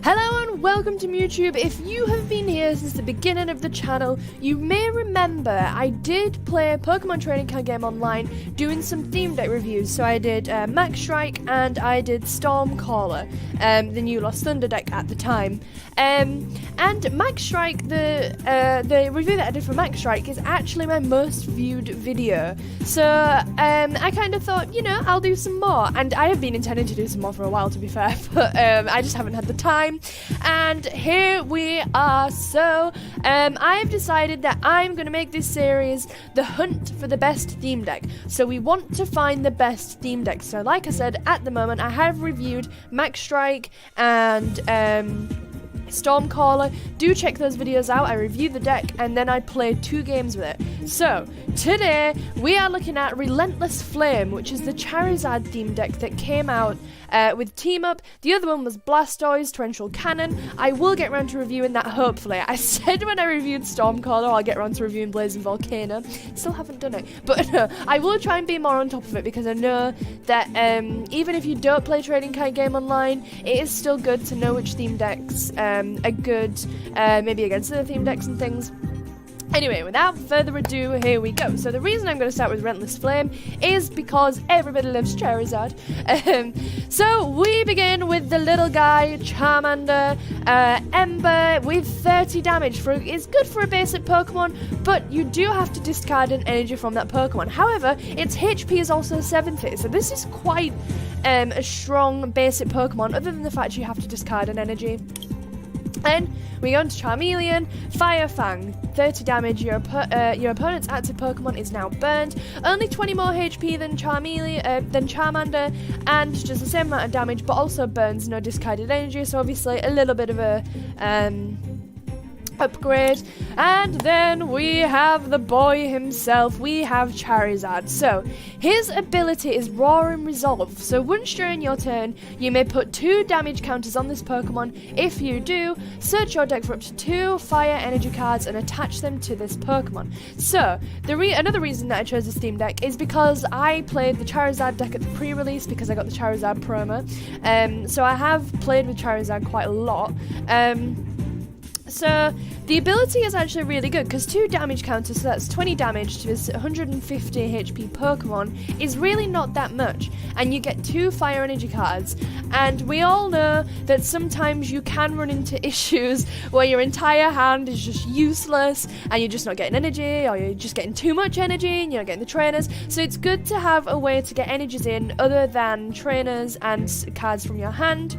Hello and welcome to YouTube. If you have been here since the beginning of the channel, you may remember I did play a Pokemon trading card game online doing some theme deck reviews. So I did Max Strike and I did Stormcaller, the new Lost Thunder deck at the time. And Max Strike, the review that I did for Max Strike is actually my most viewed video. So I kind of thought, you know, I'll do some more. And I have been intending to do some more for a while, to be fair, but I just haven't had the time. And here we are. So I've decided that I'm going to make this series the hunt for the best theme deck. So we want to find the best theme deck. So like I said, at the moment I have reviewed Max Strike and Stormcaller. Do check those videos out. I review the deck and then I play 2 games with it. So today we are looking at Relentless Flame, which is the Charizard theme deck that came out with Team Up. The other one was Blastoise, Torrential Cannon. I will get around to reviewing that, hopefully. I said when I reviewed Stormcaller I'll get around to reviewing Blazing Volcano. Still haven't done it, but I will try and be more on top of it, because I know that even if you don't play trading card game online, it is still good to know which theme decks are good, maybe against other theme decks and things. Anyway, without further ado, here we go. So the reason I'm going to start with Relentless Flame is because everybody loves Charizard. So we begin with the little guy, Charmander Ember, with 30 damage. It's good for a basic Pokemon, but you do have to discard an energy from that Pokemon. However, its HP is also 70, so this is quite a strong basic Pokemon, other than the fact you have to discard an energy. Then we go into Charmeleon, Fire Fang, 30 damage. Your opponent's active Pokemon is now burned. Only 20 more HP than Charmander, and just the same amount of damage, but also burns, no discarded energy. So obviously a little bit of a upgrade. And then we have the boy himself, we have Charizard. So his ability is Roaring Resolve. So once during your turn you may put 2 damage counters on this Pokemon. If you do, search your deck for up to 2 fire energy cards and attach them to this Pokemon. So another reason that I chose this theme deck is because I played the Charizard deck at the pre-release, because I got the Charizard promo. So I have played with Charizard quite a lot. So the ability is actually really good, because 2 damage counters, so that's 20 damage to this 150 HP Pokemon, is really not that much, and you get 2 fire energy cards. And we all know that sometimes you can run into issues where your entire hand is just useless and you're just not getting energy, or you're just getting too much energy and you're not getting the trainers. So it's good to have a way to get energies in other than trainers and cards from your hand.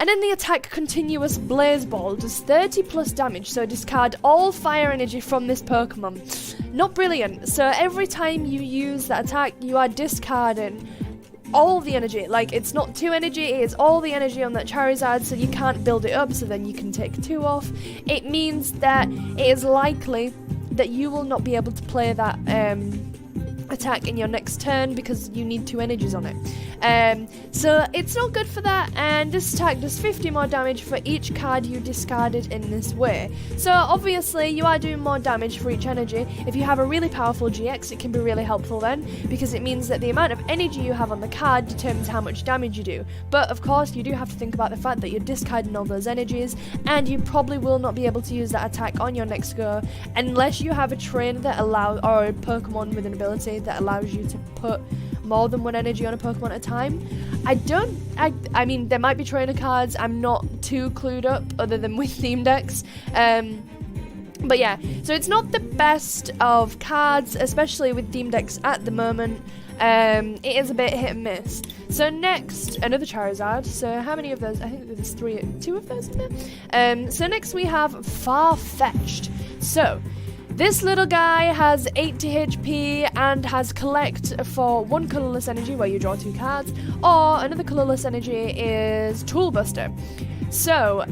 And then the attack Continuous Blaze Ball does 30 plus damage, so discard all fire energy from this Pokemon. Not brilliant. So every time you use that attack, you are discarding all the energy. Like, it's not 2 energy, it is all the energy on that Charizard, so you can't build it up, so then you can take 2 off. It means that it is likely that you will not be able to play that attack in your next turn, because you need 2 energies on it. So it's not good for that, and this attack does 50 more damage for each card you discarded in this way. So obviously you are doing more damage for each energy. If you have a really powerful GX, it can be really helpful then, because it means that the amount of energy you have on the card determines how much damage you do. But of course you do have to think about the fact that you're discarding all those energies, and you probably will not be able to use that attack on your next go unless you have a trainer that allows, or a Pokemon with an ability that allows you to put more than 1 energy on a Pokemon at a time. I mean, there might be trainer cards, I'm not too clued up other than with theme decks. But yeah, so it's not the best of cards, especially with theme decks at the moment. It is a bit hit and miss. So next, another Charizard. So how many of those? I think there's 2 of those in there. So next we have Farfetch'd. So this little guy has 80 HP and has collect for 1 colorless energy, where you draw 2 cards, or another colorless energy is Toolbuster. So,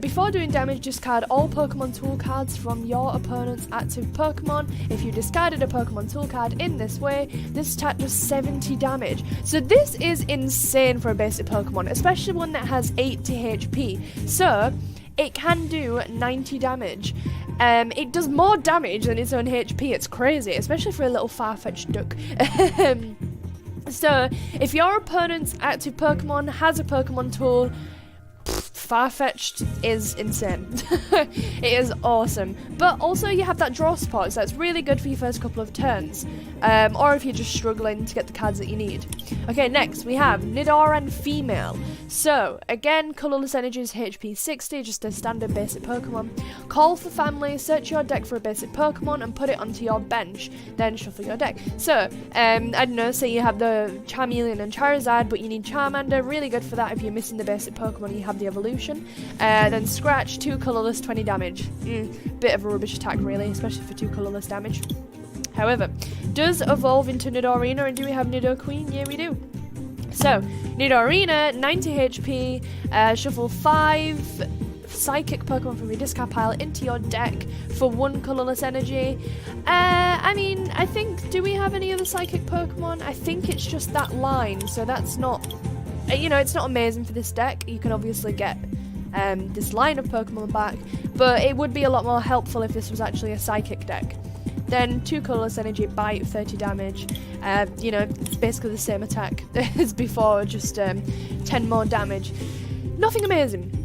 before doing damage, discard all Pokemon Tool cards from your opponent's active Pokemon. If you discarded a Pokemon Tool card in this way, this attack does 70 damage. So this is insane for a basic Pokemon, especially one that has 80 HP. So it can do 90 damage. It does more damage than its own HP. It's crazy, especially for a little Farfetch'd duck. So if your opponent's active Pokemon has a Pokemon Tool, Farfetch'd is insane. It is awesome. But also you have that draw spot, so it's really good for your first couple of turns. Or if you're just struggling to get the cards that you need. Okay, next we have Nidar and Female. So, again, colourless energy is HP 60, just a standard basic Pokemon. Call for family, search your deck for a basic Pokemon and put it onto your bench, then shuffle your deck. So, I don't know, say you have the Charmeleon and Charizard, but you need Charmander, really good for that if you're missing the basic Pokemon, you have the evolution. Then scratch, 2 colourless, 20 damage. Bit of a rubbish attack really, especially for 2 colourless damage. However, does evolve into Nidorina, and do we have Nidoqueen? Yeah, we do. So, Nidorina, 90 HP, shuffle 5 psychic Pokemon from your discard pile into your deck for 1 colourless energy. I mean, I think, do we have any other psychic Pokemon? I think it's just that line, so that's not, you know, it's not amazing for this deck. You can obviously get this line of Pokemon back, but it would be a lot more helpful if this was actually a psychic deck. Then 2 colourless energy, bite, 30 damage. You know, it's basically the same attack as before, just 10 more damage. Nothing amazing.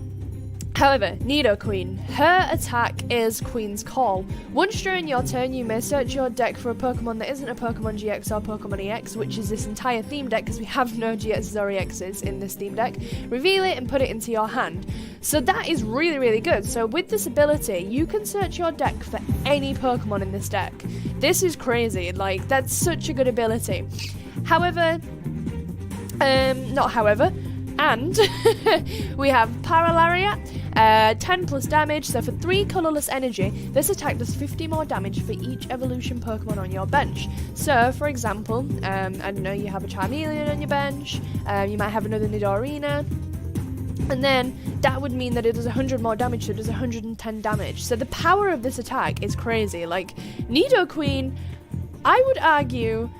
However, Nidoqueen, her attack is Queen's Call. Once during your turn, you may search your deck for a Pokemon that isn't a Pokemon GX or Pokemon EX, which is this entire theme deck, because we have no GXs or EXs in this theme deck. Reveal it and put it into your hand. So that is really, really good. So with this ability, you can search your deck for any Pokemon in this deck. This is crazy. Like, that's such a good ability. However, and we have Paralariat, 10 plus damage, so for 3 colourless energy, this attack does 50 more damage for each evolution Pokemon on your bench. So, for example, I don't know, you have a Charmeleon on your bench, you might have another Nidorina, and then that would mean that it does 100 more damage, so it does 110 damage. So the power of this attack is crazy. Like, Nidoqueen, I would argue,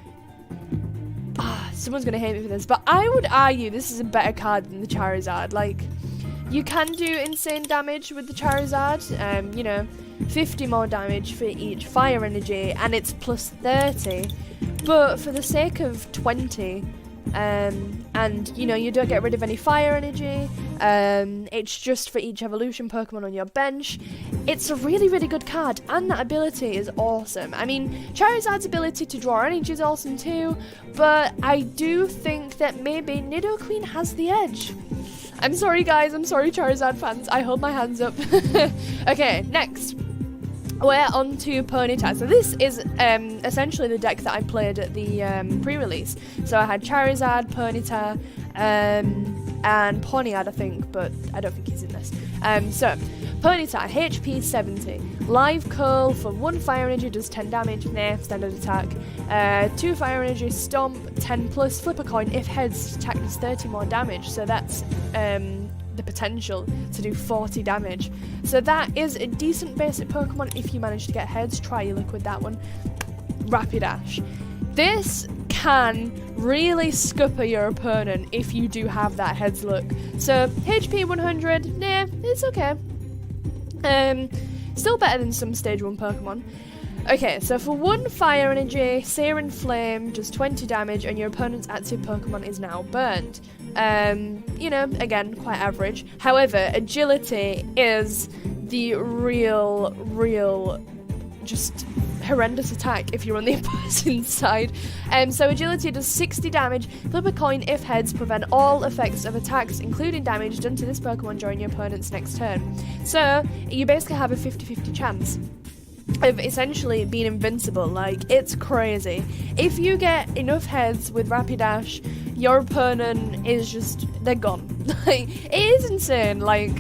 someone's gonna hate me for this, but I would argue this is a better card than the Charizard. Like, you can do insane damage with the Charizard, you know, 50 more damage for each fire energy, and it's plus 30, but for the sake of 20, and, you know, you don't get rid of any fire energy, it's just for each evolution Pokemon on your bench. It's a really, really good card, and that ability is awesome. I mean, Charizard's ability to draw energy is awesome too, but I do think that maybe Nidoqueen has the edge. I'm sorry guys, I'm sorry Charizard fans, I hold my hands up. Okay, next. We're on to Ponyta. So this is essentially the deck that I played at the pre-release. So I had Charizard, Ponyta, and Ponyard, I think, but I don't think he's in this. So, Ponyta, HP 70. Live Curl for 1 fire energy does 10 damage. Nah, standard attack. 2 fire energy, Stomp, 10 plus. Flip a coin. If heads, attack does 30 more damage. So that's the potential to do 40 damage. So that is a decent basic Pokemon if you manage to get heads. Try your luck with that one. Rapidash. This can really scupper your opponent if you do have that heads luck. So HP 100, nah, it's okay. Still better than some stage 1 Pokemon. Okay, so for 1 fire energy, Searing Flame does 20 damage and your opponent's active Pokemon is now burned. You know, again, quite average. However, agility is the real, just horrendous attack if you're on the opposing side. So agility does 60 damage. Flip a coin. If heads, prevent all effects of attacks, including damage done to this Pokemon during your opponent's next turn. So you basically have a 50-50 chance of essentially being invincible. Like, it's crazy. If you get enough heads with Rapidash, your opponent is just, they're gone. Like, it is insane. Like,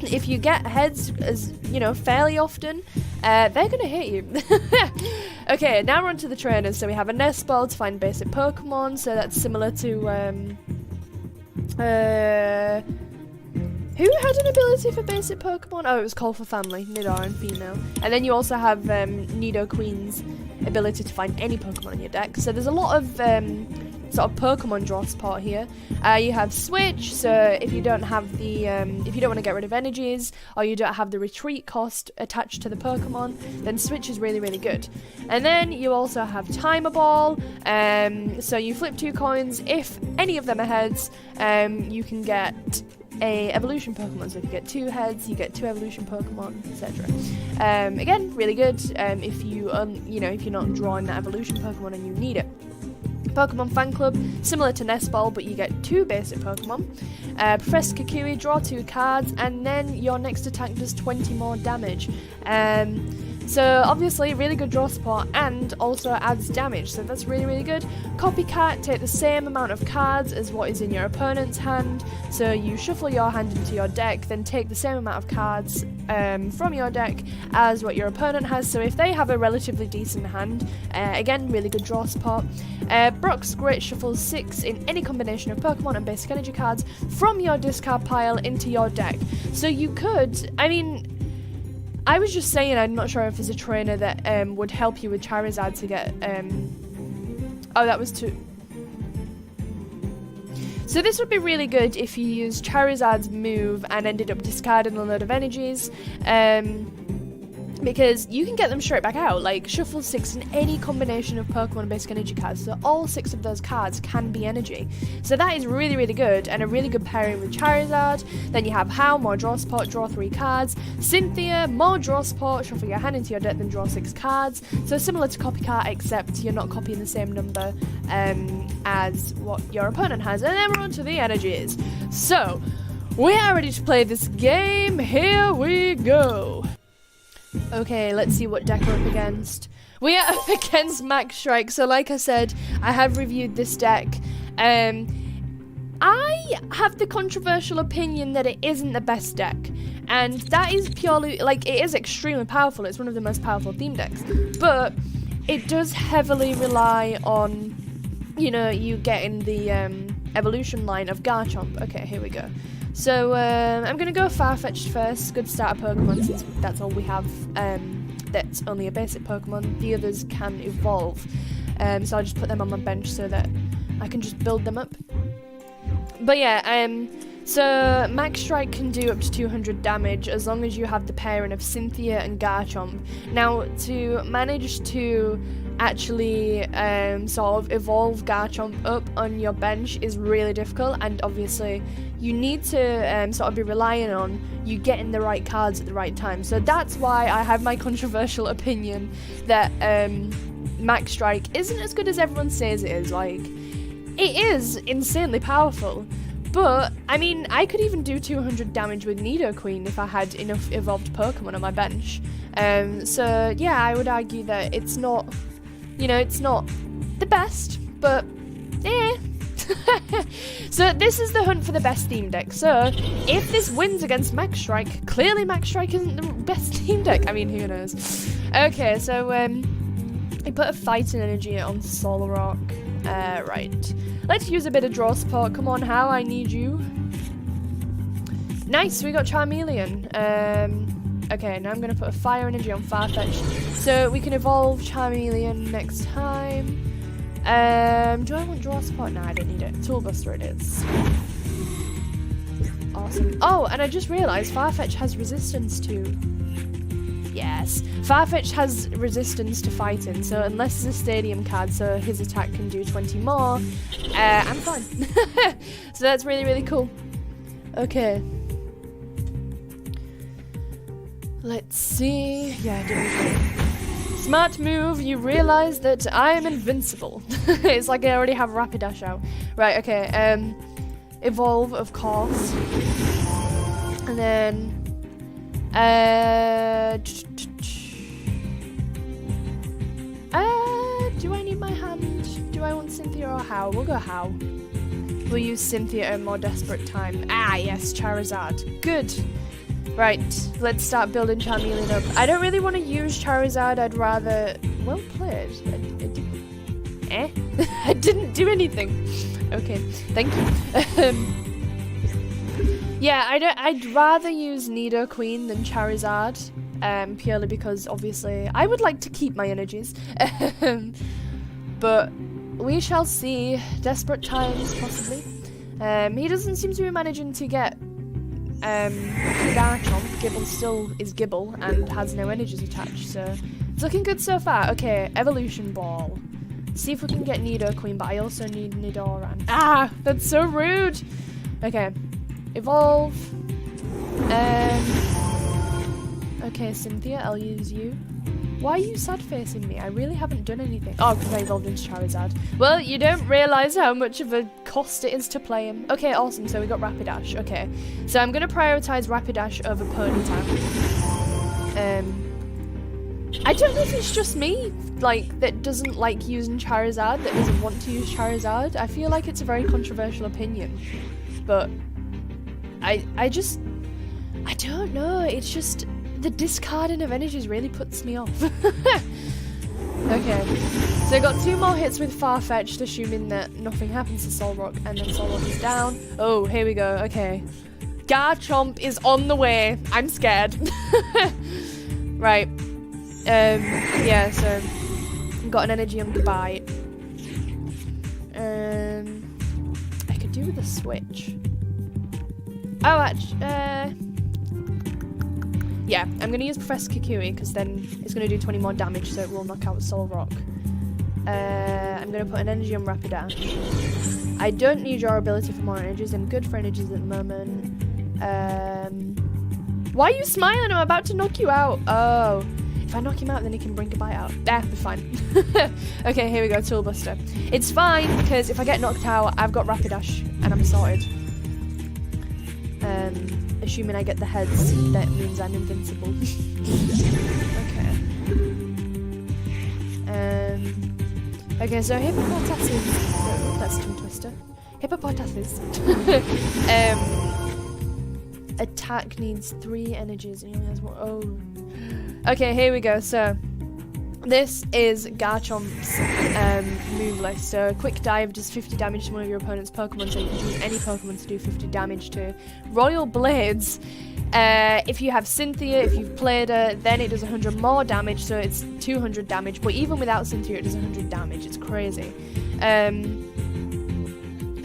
if you get heads, as you know, fairly often, they're gonna hit you. Okay, now we're on to the trainers. So we have a nest ball to find basic Pokemon, so that's similar to who had an ability for basic Pokemon? Oh, it was Call for Family, Nidar and Female. And then you also have Nidoqueen's ability to find any Pokemon in your deck. So there's a lot of sort of Pokemon draw support here. You have Switch, so if you don't have the, if you don't want to get rid of energies, or you don't have the retreat cost attached to the Pokemon, then Switch is really, really good. And then you also have Timer Ball, so you flip 2 coins. If any of them are heads, you can get a evolution Pokemon. So if you get 2 heads, you get 2 evolution Pokemon, etc. Again, really good if you if you're not drawing that evolution Pokemon and you need it. Pokemon Fan Club, similar to Nest Ball, but you get 2 basic Pokemon. Professor Kikui, draw 2 cards, and then your next attack does 20 more damage. So obviously, really good draw support, and also adds damage, so that's really, really good. Copycat, take the same amount of cards as what is in your opponent's hand, so you shuffle your hand into your deck, then take the same amount of cards from your deck as what your opponent has, so if they have a relatively decent hand, again, really good draw support. Brock's Grit shuffles 6 in any combination of Pokemon and basic energy cards from your discard pile into your deck. So you could, I was just saying, I'm not sure if there's a trainer that would help you with Charizard to get... oh, that was 2. So this would be really good if you used Charizard's move and ended up discarding a load of energies. Because you can get them straight back out, like shuffle 6 in any combination of Pokemon basic energy cards, so all 6 of those cards can be energy. So that is really, really good, and a really good pairing with Charizard. Then you have How, more draw support, draw 3 cards. Cynthia, more draw support, shuffle your hand into your deck, then draw 6 cards. So similar to Copycat, except you're not copying the same number as what your opponent has. And then we're on to the energies. So, we are ready to play this game. Here we go. Okay, let's see what deck we're up against. We are up against Max Strike, so like I said, I have reviewed this deck. I have the controversial opinion that it isn't the best deck, and that is purely, like, it is extremely powerful, it's one of the most powerful theme decks, but it does heavily rely on, you getting the evolution line of Garchomp. Okay, here we go. So, I'm going to go Farfetch'd first, good starter Pokemon, since that's all we have, that's only a basic Pokemon. The others can evolve, so I'll just put them on my bench so that I can just build them up. But yeah, so Max Strike can do up to 200 damage as long as you have the pairing of Cynthia and Garchomp. Now, to manage to actually sort of evolve Garchomp up on your bench is really difficult, and obviously you need to sort of be relying on you getting the right cards at the right time. So that's why I have my controversial opinion that Max Strike isn't as good as everyone says it is. Like, it is insanely powerful, but I could even do 200 damage with Nidoqueen if I had enough evolved Pokemon on my bench. So yeah, I would argue that it's not, it's not the best, but eh. So this is the hunt for the best theme deck. So if this wins against Max Strike, clearly Max Strike isn't the best theme deck. Who knows? Okay, so I put a fighting energy on Solrock. Right. Let's use a bit of draw support. Come on, How, I need you. Nice, we got Charmeleon. Okay, now I'm going to put a fire energy on Farfetch'd, so we can evolve Charmeleon next time. Do I want draw support? No, I don't need it. Toolbuster it is. Awesome. Oh, and I just realised Farfetch'd has resistance to... Yes. Farfetch'd has resistance to fighting, so unless it's a stadium card, so his attack can do 20 more, I'm fine. So that's really, really cool. Okay. Let's see. Yeah, I didn't. Smart move, you realise that I am invincible. It's like I already have Rapidash out. Right, okay, evolve, of course. And then... do I need my hand? Do I want Cynthia or How? We'll go How. We'll use Cynthia at a more desperate time. Ah, yes, Charizard. Good. Right, let's start building Charmeleon up. I don't really want to use Charizard, I'd rather... Well played. I didn't do anything. Okay, thank you. Yeah, I'd rather use Nidoqueen than Charizard, purely because, obviously, I would like to keep my energies. But we shall see. Desperate times, possibly. He doesn't seem to be managing to get... Garchomp. Gibble still is Gibble and has no energies attached, so it's looking good so far. Okay, Evolution Ball. See if we can get Nidoqueen, but I also need Nidar and... Ah! That's so rude! Okay. Evolve. Okay, Cynthia, I'll use you. Why are you sad-facing me? I really haven't done anything. Oh, because I evolved into Charizard. Well, you don't realise how much of a cost it is to play him. Okay, awesome. So we got Rapidash. Okay. So I'm going to prioritise Rapidash over Ponyta. I don't know if it's just me, like, that doesn't like using Charizard, that doesn't want to use Charizard. I feel like it's a very controversial opinion. But I don't know. It's just... the discarding of energies really puts me off. Okay, so I got 2 more hits with Farfetch'd, assuming that nothing happens to Solrock, and then Solrock is down. Oh, here we go, okay. Garchomp is on the way. I'm scared. Right. Yeah, so got an energy on Bite. I could do with a switch. Oh, actually, yeah, I'm going to use Professor Kikui because then it's going to do 20 more damage, so it will knock out Solrock. I'm going to put an energy on Rapidash. I don't need your ability for more energies. I'm good for energies at the moment. Why are you smiling? I'm about to knock you out. Oh, if I knock him out, then he can bring a bite out. There, we're fine. Okay, here we go, Tool Buster. It's fine because if I get knocked out, I've got Rapidash and I'm sorted. Assuming I get the heads, that means I'm invincible. Okay. Okay, so Hippopotamus. Oh, that's a tongue twister. Hippopotamus. Attack needs 3 energies and he only has 1. Oh. Okay, here we go. So this is Garchomp's move list. So Quick Dive does 50 damage to one of your opponent's Pokemon, so you can choose any Pokemon to do 50 damage to. Royal Blades, if you have Cynthia, if you've played her, then it does 100 more damage, so it's 200 damage, but even without Cynthia it does 100 damage. It's crazy.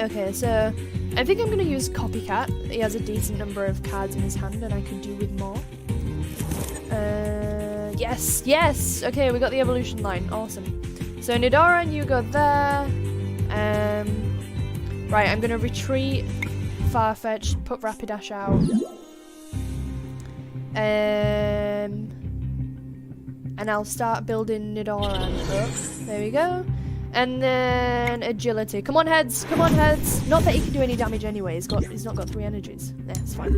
Okay, so I think I'm going to use Copycat. He has a decent number of cards in his hand and I could do with more. Yes, yes! Okay, we got the evolution line. Awesome. So Nidar and you go there. Right, I'm gonna retreat Farfetch, put Rapidash out. And I'll start building Nidoran up. There we go. And then agility. Come on, heads! Come on, heads! Not that he can do any damage anyway. He's not got 3 energies. Yeah, it's fine.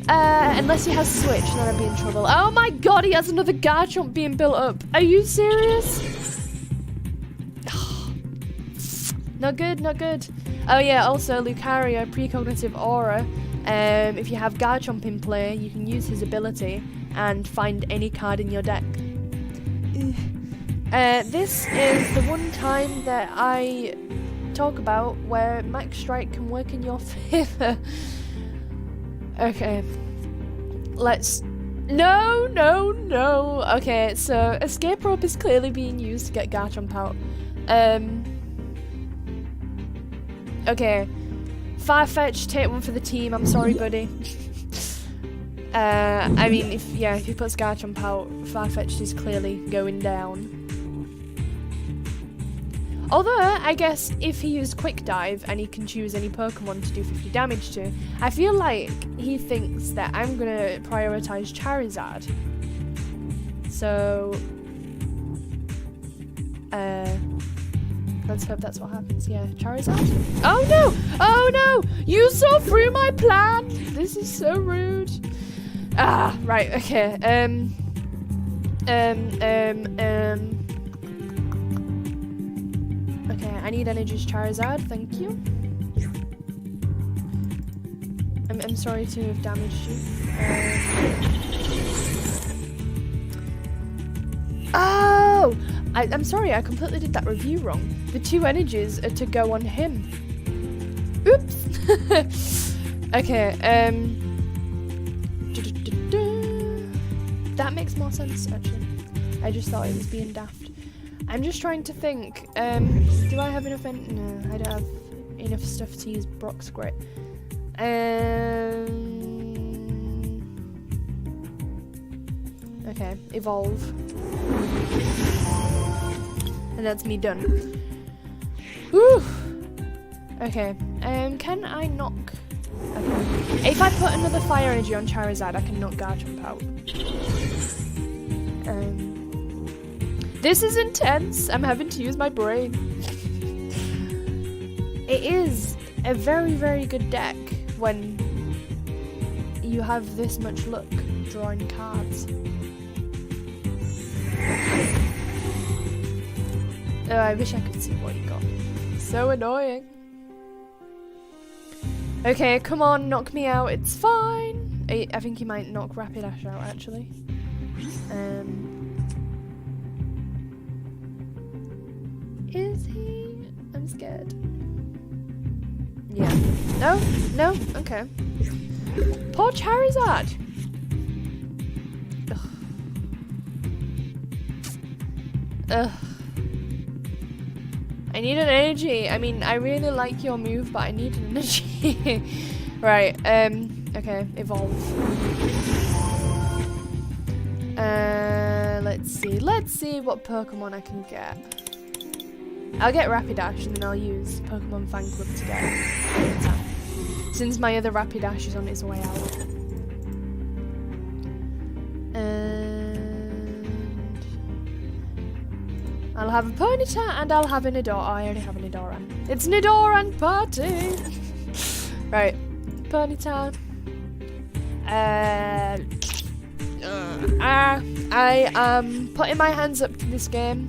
Unless he has Switch, then I'd be in trouble. Oh my god, he has another Garchomp being built up. Are you serious? Not good, not good. Oh yeah, also Lucario, Precognitive Aura. If you have Garchomp in play, you can use his ability and find any card in your deck. This is the one time that I talk about where Max Strike can work in your favour. Okay, let's... No! Okay, so Escape Rope is clearly being used to get Garchomp out. Okay, Farfetch, take one for the team. I'm sorry, buddy. I mean, if he puts Garchomp out, Farfetch is clearly going down. Although, I guess, if he used Quick Dive and he can choose any Pokemon to do 50 damage to, I feel like he thinks that I'm going to prioritise Charizard. So, let's hope that's what happens. Yeah, Charizard? Oh no! Oh no! You saw through my plan! This is so rude. Ah, right, okay. Okay, I need Energy's Charizard, thank you. I'm sorry to have damaged you. Oh! I'm sorry, I completely did that review wrong. The 2 energies are to go on him. Oops! Okay, that makes more sense, actually. I just thought it was being daft. I'm just trying to think, do I have enough no, I don't have enough stuff to use Brock's Grit. Okay, evolve. And that's me done. Whew! Okay, can I knock... Okay. If I put another fire energy on Charizard, I can knock Garchomp out. This is intense. I'm having to use my brain. It is a very, very good deck when you have this much luck drawing cards. Oh, I wish I could see what you got. So annoying. Okay, come on, knock me out. It's fine. I think he might knock Rapidash out, actually. Is he? I'm scared. Yeah. No? No? Okay. Poor Charizard! Ugh. Ugh. I need an energy. I mean, I really like your move, but I need an energy. Right, okay, evolve. Let's see what Pokemon I can get. I'll get Rapidash and then I'll use Pokemon Fan Club to get it. Since my other Rapidash is on its way out. I'll have a Ponyta and I'll have a Nidor. Oh, I already have a Nidoran. It's Nidoran party! Right, Ponyta. I am putting my hands up to this game.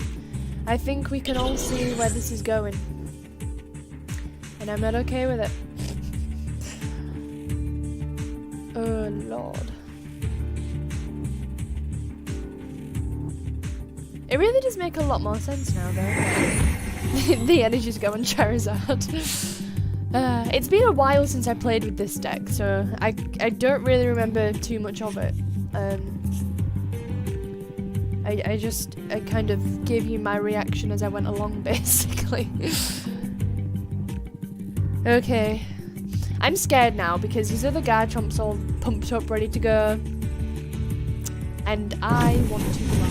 I think we can all see where this is going. And I'm not okay with it. Oh, Lord. It really does make a lot more sense now, though. The energy's going Charizard. It's been a while since I played with this deck, so I don't really remember too much of it. I kind of gave you my reaction as I went along, basically. Okay. I'm scared now because these other Garchomp's all pumped up, ready to go. And I want to fly.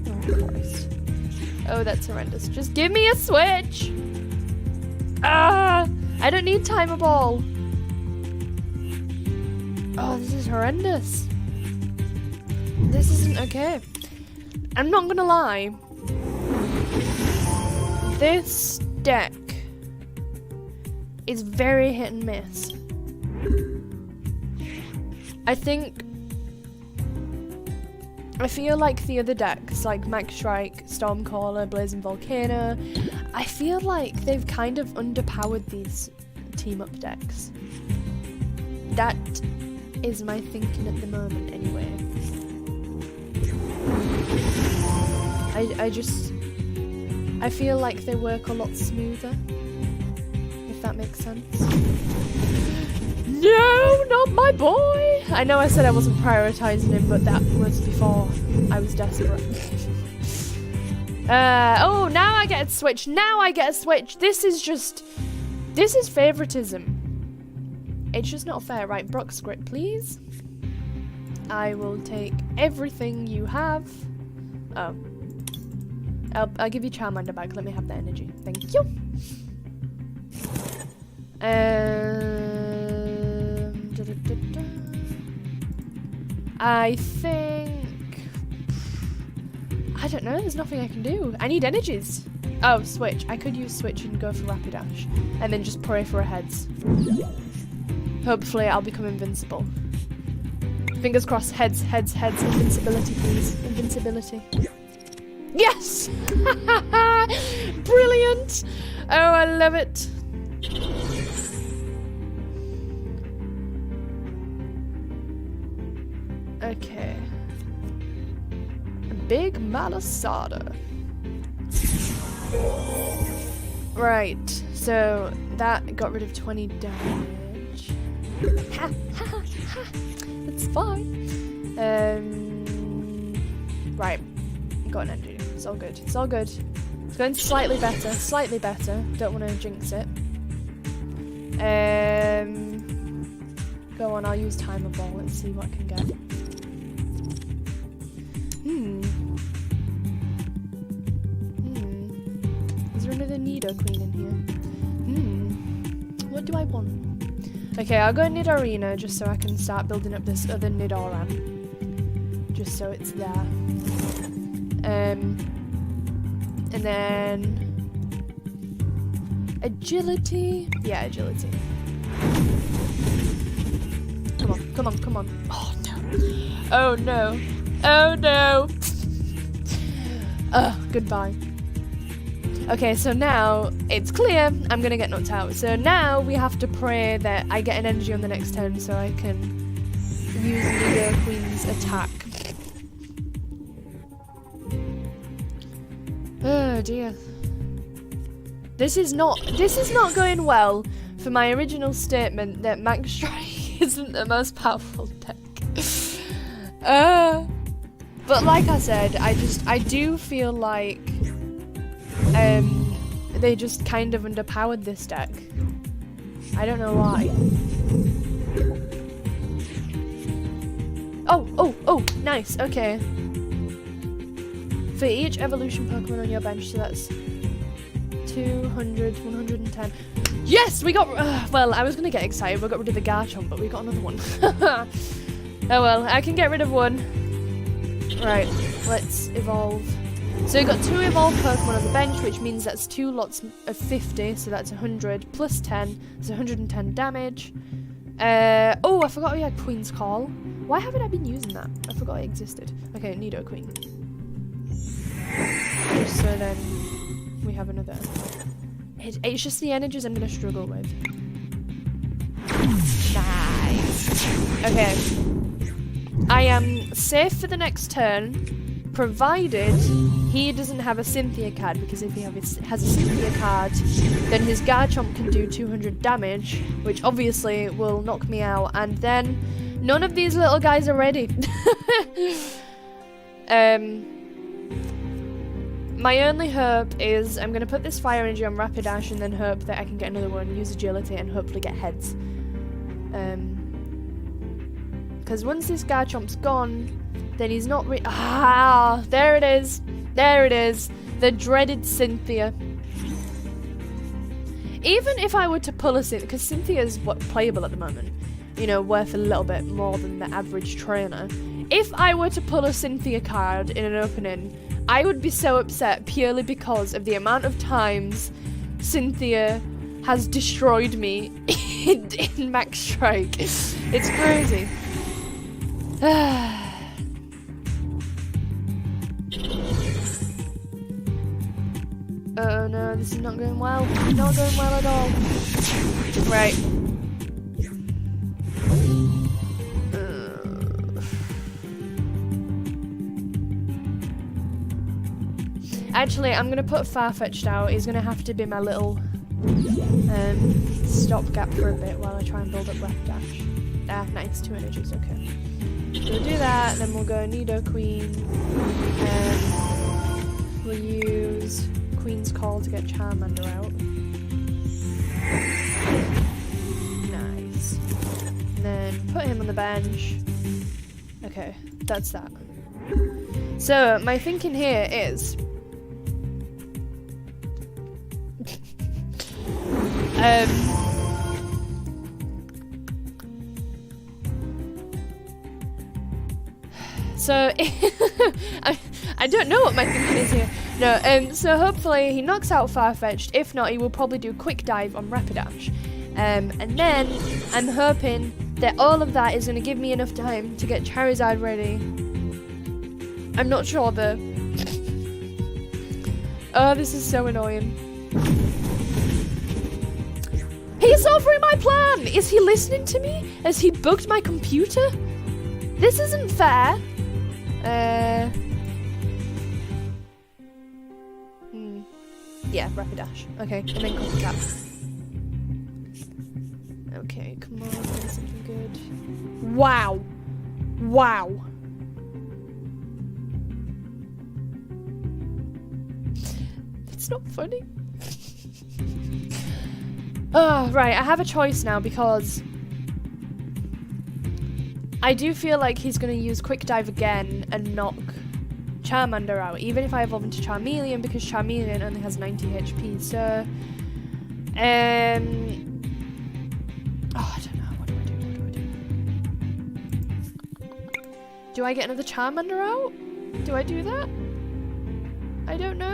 Oh, Christ. Oh, that's horrendous. Just give me a switch! Ah! I don't need Timer Ball. Oh, this is horrendous. This isn't okay. I'm not gonna lie. This deck is very hit and miss. I feel like the other decks, like Max Strike, Stormcaller, Blazing Volcano, I feel like they've kind of underpowered these team-up decks. That is my thinking at the moment, anyway. I feel like they work a lot smoother, if that makes sense. No, not my boy! I know I said I wasn't prioritizing him, but that was before I was desperate. Oh, now I get a switch. Now I get a switch. This is favoritism. It's just not fair. Right, Brock script, please. I will take everything you have. Oh. I'll give you Charmander back. Let me have that energy. Thank you. I think... I don't know. There's nothing I can do. I need energies. Oh, switch. I could use switch and go for Rapidash. And then just pray for a heads. Hopefully I'll become invincible. Fingers crossed. Heads, heads, heads. Invincibility, please. Invincibility. Yes! Brilliant! Oh, I love it. Okay. Big Malasada. Right, so that got rid of 20 damage. Ha ha ha! That's fine. Right. Got an energy. It's all good. It's all good. It's going slightly better. Slightly better. Don't want to jinx it. Go on, I'll use Timer Ball. Let's see what I can get. Is there another Nido Queen in here? What do I want? Okay, I'll go Nidarina just so I can start building up this other Nidoran. Just so it's there. And then agility. Yeah, agility. Come on, come on, come on. Oh no. Oh no. Oh no. Goodbye. Okay, so now it's clear I'm gonna get knocked out. So now we have to pray that I get an energy on the next turn so I can use Nido Queen's attack. Oh dear. This is not going well for my original statement that Max Strike isn't the most powerful deck. But like I said, I do feel like they just kind of underpowered this deck. I don't know why. Oh, nice, okay. For each evolution Pokemon on your bench, so that's 200, 110. Yes, we got, well, I was going to get excited, we got rid of the Garchomp, but we got another one. Oh well, I can get rid of one. Right, let's evolve. So we've got 2 evolved Pokemon on the bench, which means that's 2 lots of 50, so that's 100 plus 10, that's 110 damage. Oh, I forgot we had Queen's Call. Why haven't I been using that? I forgot it existed. Okay, Nido Queen. So then we have another. It's just the energies I'm going to struggle with. Nice. Okay. I am safe for the next turn, provided he doesn't have a Cynthia card, because if he has a Cynthia card, then his Garchomp can do 200 damage, which obviously will knock me out, and then none of these little guys are ready. My only hope is I'm going to put this Fire Energy on Rapidash and then hope that I can get another one, use Agility, and hopefully get heads. Because once this Garchomp's gone, then he's not there it is. There it is. The dreaded Cynthia. Even if I were to pull a Cynthia, because Cynthia is playable at the moment, you know, worth a little bit more than the average trainer. If I were to pull a Cynthia card in an opening, I would be so upset purely because of the amount of times Cynthia has destroyed me in Max Strike. It's crazy. Oh no, this is not going well. Not going well at all. Right. Actually, I'm gonna put Farfetch'd out. He's gonna have to be my little stopgap for a bit while I try and build up Rapidash. Ah, nice, 2 energies, okay. So we'll do that, then we'll go Nido Queen, and we'll use Queen's Call to get Charmander out. Nice. And then put him on the bench. Okay, that's that. So, my thinking here is... So, I don't know what my thinking is here. No, so hopefully he knocks out Farfetch'd. If not, he will probably do Quick Dive on Rapidash. And then I'm hoping that all of that is going to give me enough time to get Charizard ready. I'm not sure though. Oh, this is so annoying. He's offering my plan! Is he listening to me? Has he bugged my computer? This isn't fair. Yeah, Rapidash. Okay, and then Copycat. Okay, come on, give me something good. Wow! Wow! That's not funny. Oh, right, I have a choice now because I do feel like he's going to use Quick Dive again and knock Charmander out, even if I evolve into Charmeleon, because Charmeleon only has 90 HP, so Oh, I don't know. What do I do? Do I get another Charmander out? Do I do that? I don't know.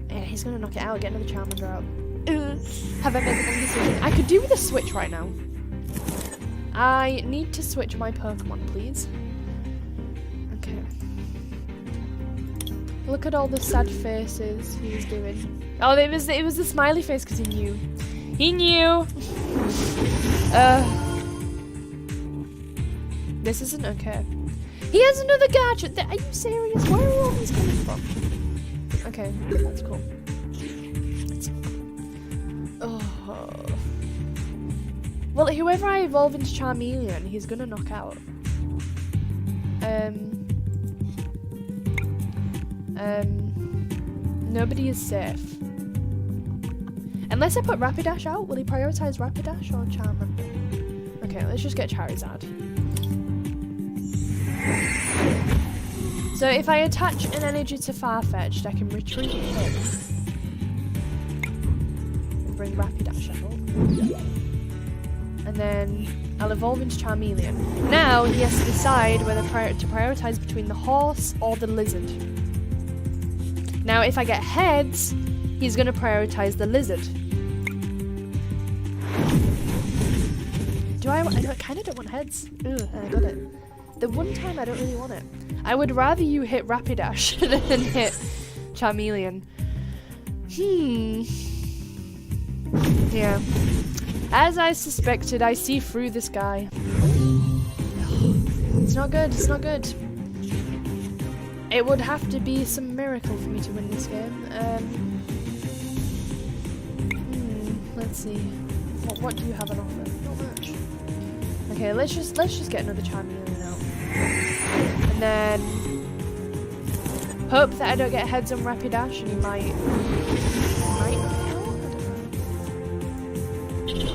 Yeah, he's gonna knock it out. Get another Charmander out. Have I made the wrong decision? I could do with a switch right now. I need to switch my Pokemon, please. Okay. Look at all the sad faces he's doing. Oh, it was the smiley face because he knew. He knew. This isn't okay. He has another gadget. Are you serious? Where are all these coming from? Okay, that's cool. Oh. Well, whoever I evolve into Charmeleon, he's gonna knock out. Nobody is safe. Unless I put Rapidash out, will he prioritize Rapidash or Charmander? Okay, let's just get Charizard. So if I attach an energy to Farfetch'd, I can retreat him. And bring Rapidash out. And then I'll evolve into Charmeleon. Now he has to decide whether to prioritize between the horse or the lizard. Now if I get heads, he's going to prioritize the lizard. I kind of don't want heads. Ugh, and I got it. The one time I don't really want it. I would rather you hit Rapidash than hit Charmeleon. Yeah. As I suspected, I see through this guy. It's not good, it's not good. It would have to be some miracle for me to win this game. Let's see. What do you have on offer? Not much. Okay, let's just get another Charmeleon out. And then hope that I don't get heads on Rapidash and he might knock it out? I don't know.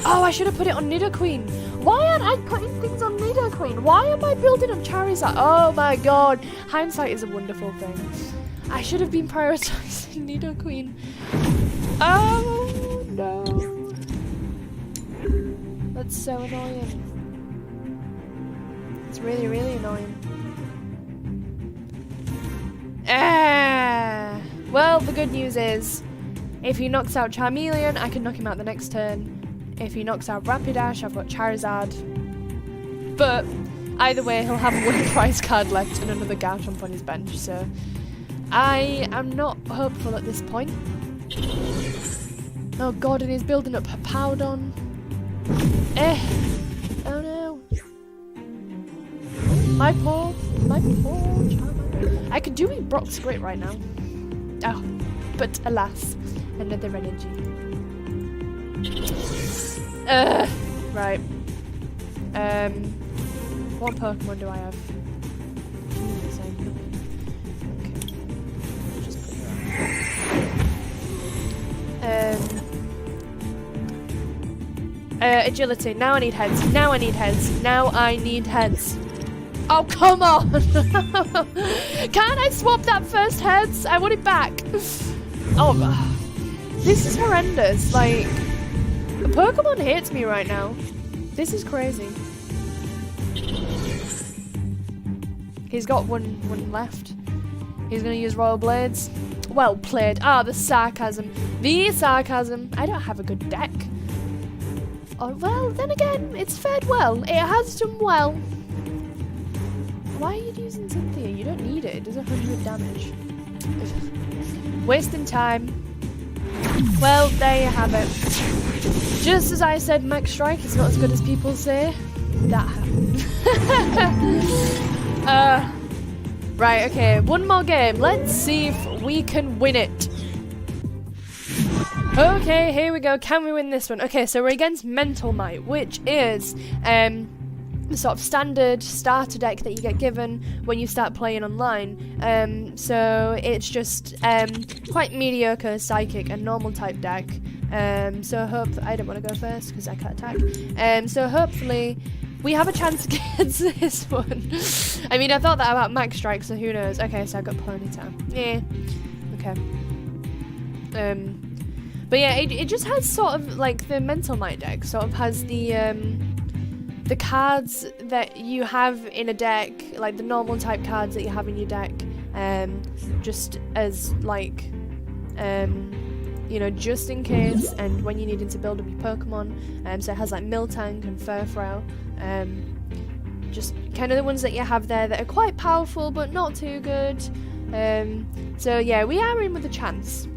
Oh, I should have put it on Nidoqueen. Why aren't I putting things on Nidoqueen? Why am I building on Charizard? Oh my god. Hindsight is a wonderful thing. I should have been prioritizing Nidoqueen. Oh no. That's so annoying. It's really, really annoying. Well, the good news is, if he knocks out Charmeleon, I can knock him out the next turn. If he knocks out Rapidash, I've got Charizard. But, either way, he'll have one prize card left and another Garchomp on his bench, so I am not hopeful at this point. Oh god, and he's building up Hippowdon. Oh no. My poor Charmander. I could do with Brock's Grit right now. Oh, but alas, another energy. Right. What Pokemon do I have? Okay. Just put that. Agility. Now I need heads. Now I need heads. Now I need heads. Oh, come on! Can't I swap that first heads? I want it back. Oh, this is horrendous. Like, Pokemon hates me right now. This is crazy. He's got one left. He's gonna use Royal Blades. Well played. Ah, the sarcasm. The sarcasm. I don't have a good deck. Oh, well, then again, it's fared well. It has done well. Why are you using Cynthia? You don't need it. It does 100 damage. Wasting time. Well, there you have it. Just as I said, Max Strike is not as good as people say. That happened. Right, okay. One more game. Let's see if we can win it. Okay, here we go. Can we win this one? Okay, so we're against Mental Might, which is the sort of standard starter deck that you get given when you start playing online. So it's just quite mediocre Psychic and normal type deck. So I don't want to go first because I can't attack. So hopefully we have a chance against this one. I mean, I thought that about Max Strike, so who knows? Okay, so I've got Ponyta. Yeah. Okay. But yeah, it just has sort of like the Mental Might deck sort of has the cards that you have in a deck, like the normal type cards that you have in your deck, just as like, you know, just in case, and when you needed to build up your Pokemon. So it has like Miltank and Furfrou, just kind of the ones that you have there that are quite powerful but not too good. So yeah, we are in with a chance.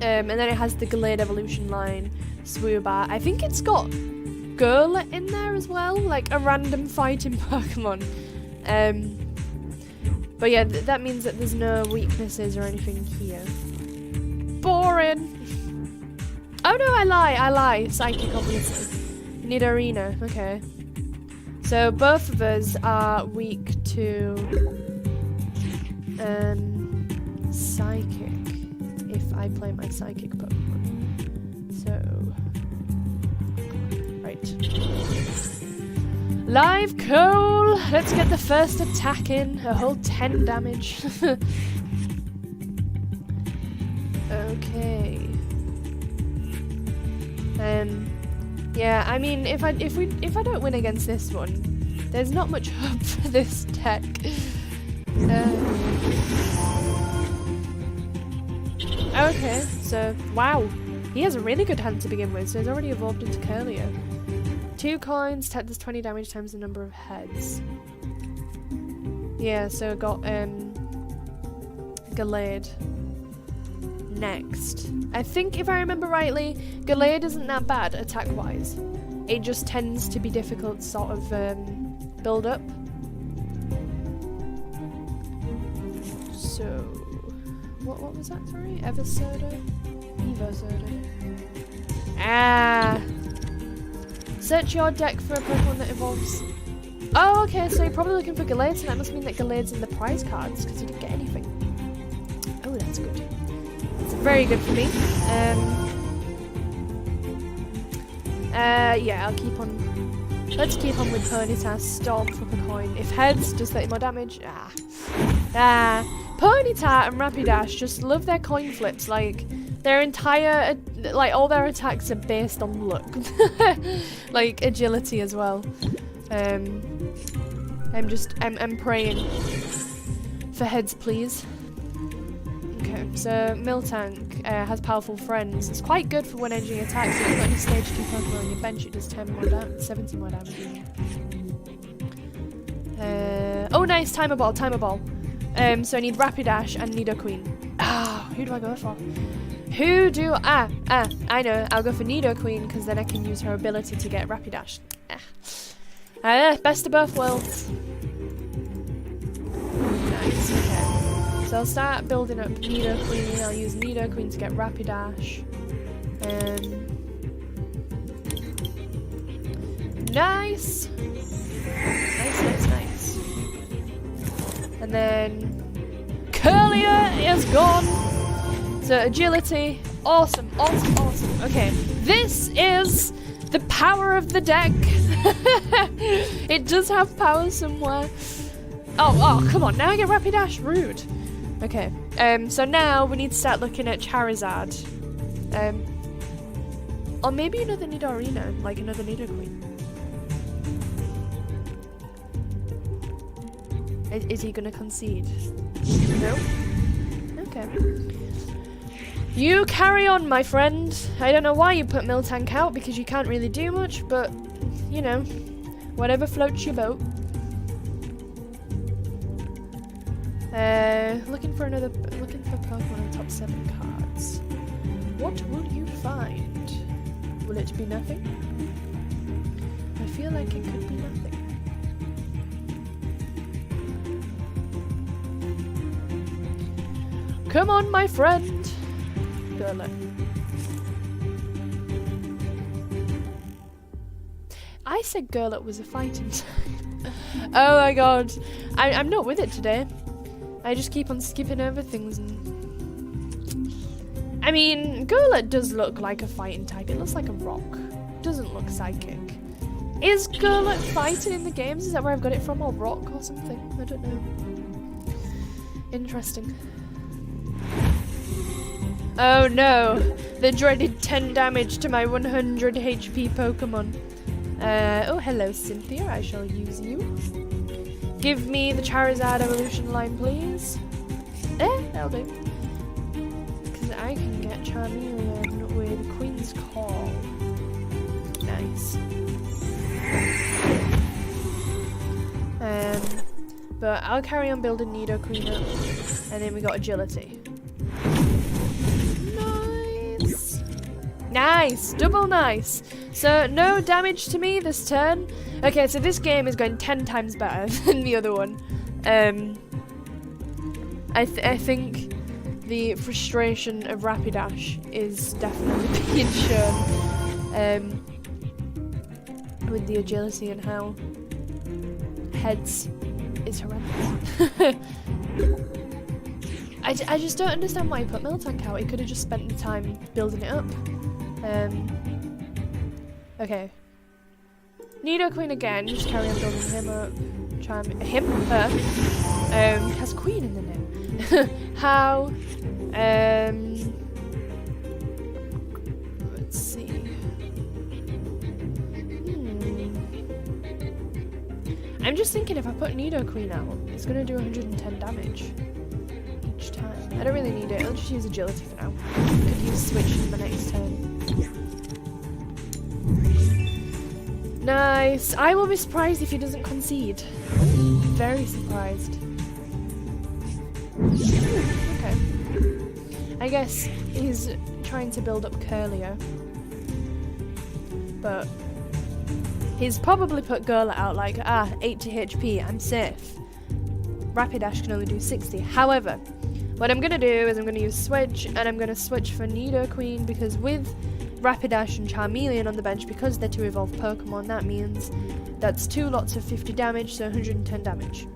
And then it has the Gallade Evolution line, Swoobat. I think it's got Gurlet in there as well, like a random fighting Pokemon. But yeah, that means that there's no weaknesses or anything here. Boring! Oh no, I lie. Psychic, obviously. Nidorina, okay. So both of us are weak to Psychic. If I play my Psychic Pokemon. So, right. Live Coal! Let's get the first attack in. A whole 10 damage. Okay. Yeah, I mean, if I don't win against this one, there's not much hope for this deck. Okay, so, wow. He has a really good hand to begin with, so he's already evolved into Curlier. 2 coins, does 20 damage times the number of heads. Yeah, so got, Gallade. Next. I think, if I remember rightly, Gallade isn't that bad, attack-wise. It just tends to be difficult to sort of, build up. So... What was that, sorry? Evosoda? Evosoda. Ah! Search your deck for a Pokemon that evolves. Oh, okay, so you're probably looking for Gallade, so that must mean that Gallade's in the prize cards, because you didn't get anything. Oh, that's good. It's very good for me. Yeah, I'll keep on... Let's keep on with Ponyta. Storm, flip a coin. If heads, does 30 more damage. Ponyta and Rapidash just love their coin flips. Like, their entire... Like, all their attacks are based on luck. Like, agility as well. I'm praying for heads, please. Okay, so Miltank has powerful friends. It's quite good for when edging attacks. If you've got any stage 2 Pokemon on your bench, it does 10 more damage, 70 more damage. Oh nice, Timer Ball. So I need Rapidash and Nidoqueen. Who do I go for? I know, I'll go for Nidoqueen because then I can use her ability to get Rapidash. Best of both worlds. Nice, okay. So I'll start building up Nidoqueen. I'll use Nidoqueen to get Rapidash. Nice! Nice. And then Curlier is gone. So agility, awesome. Okay, this is the power of the deck. It does have power somewhere. Oh, come on, now I get Rapidash, rude. Okay, so now we need to start looking at Charizard. Or maybe another Nidorina, like another Nidoqueen. Is he gonna concede? No? Okay. You carry on, my friend. I don't know why you put Miltank out, because you can't really do much, but, you know, whatever floats your boat. Looking for Pokemon on the top 7 cards. What will you find? Will it be nothing? I feel like it could be nothing. Come on, my friend! Gurlet. I said Gurlet was a fighting type. Oh my god. I'm not with it today. I just keep on skipping over things and... I mean, Gurlet does look like a fighting type. It looks like a rock. It doesn't look psychic. Is Gurlet fighting in the games? Is that where I've got it from? Or rock or something? I don't know. Interesting. Oh no, the dreaded 10 damage to my 100 HP Pokemon. Oh, hello, Cynthia. I shall use you. Give me the Charizard evolution line, please. That'll do. Because I can get Charmeleon with Queen's Call. Nice. But I'll carry on building Nidoqueen up. And then we got Agility. Nice. Nice! Double nice! So, no damage to me this turn. Okay, so this game is going 10 times better than the other one. I think the frustration of Rapidash is definitely being shown. With the agility and how heads is horrendous. I just don't understand why he put Miltank out. He could have just spent the time building it up. Okay. Nidoqueen again, just carry on building him up. Her. Has Queen in the name. How? Let's see. I'm just thinking if I put Nidoqueen out, it's gonna do 110 damage each time. I don't really need it. I'll just use agility for now. Could use switch in my next turn. Nice. I will be surprised if he doesn't concede. Very surprised. Okay. I guess he's trying to build up Curlier. But he's probably put Girla out like, 80 HP, I'm safe. Rapidash can only do 60. However, what I'm going to do is I'm going to use Switch, and I'm going to switch for Nidoqueen, because with Rapidash and Charmeleon on the bench, because they're 2 evolved Pokemon, that means that's 2 lots of 50 damage, so 110 damage.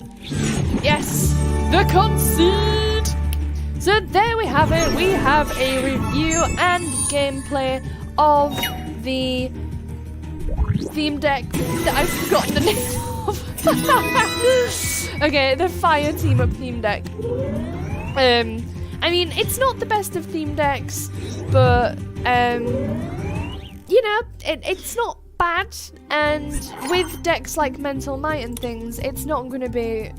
Yes! The concede! So there we have it. We have a review and gameplay of the theme deck that I've forgotten the name of. Okay, the Fire Team Up theme deck. I mean, it's not the best of theme decks, but you know, it's not bad, and with decks like Mental Might and things, it's not going to be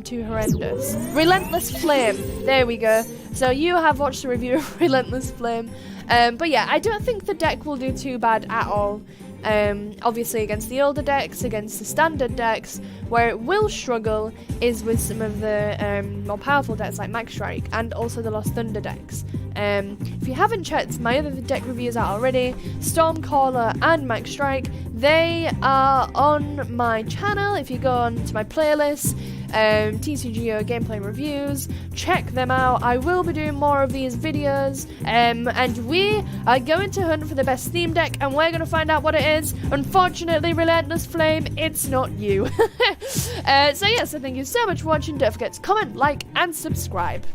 too horrendous. Relentless Flame, there we go. So you have watched the review of Relentless Flame, but yeah, I don't think the deck will do too bad at all. Obviously against the older decks, against the standard decks, where it will struggle is with some of the more powerful decks like Max Strike and also the Lost Thunder decks. If you haven't checked my other deck reviews out already, Stormcaller and Max Strike, they are on my channel. If you go on to my playlist, TCGO gameplay reviews, check them out. I will be doing more of these videos, and we are going to hunt for the best theme deck, and we're going to find out what it is. Unfortunately, Relentless Flame, it's not you. So yes, so thank you so much for watching. Don't forget to comment, like, and subscribe.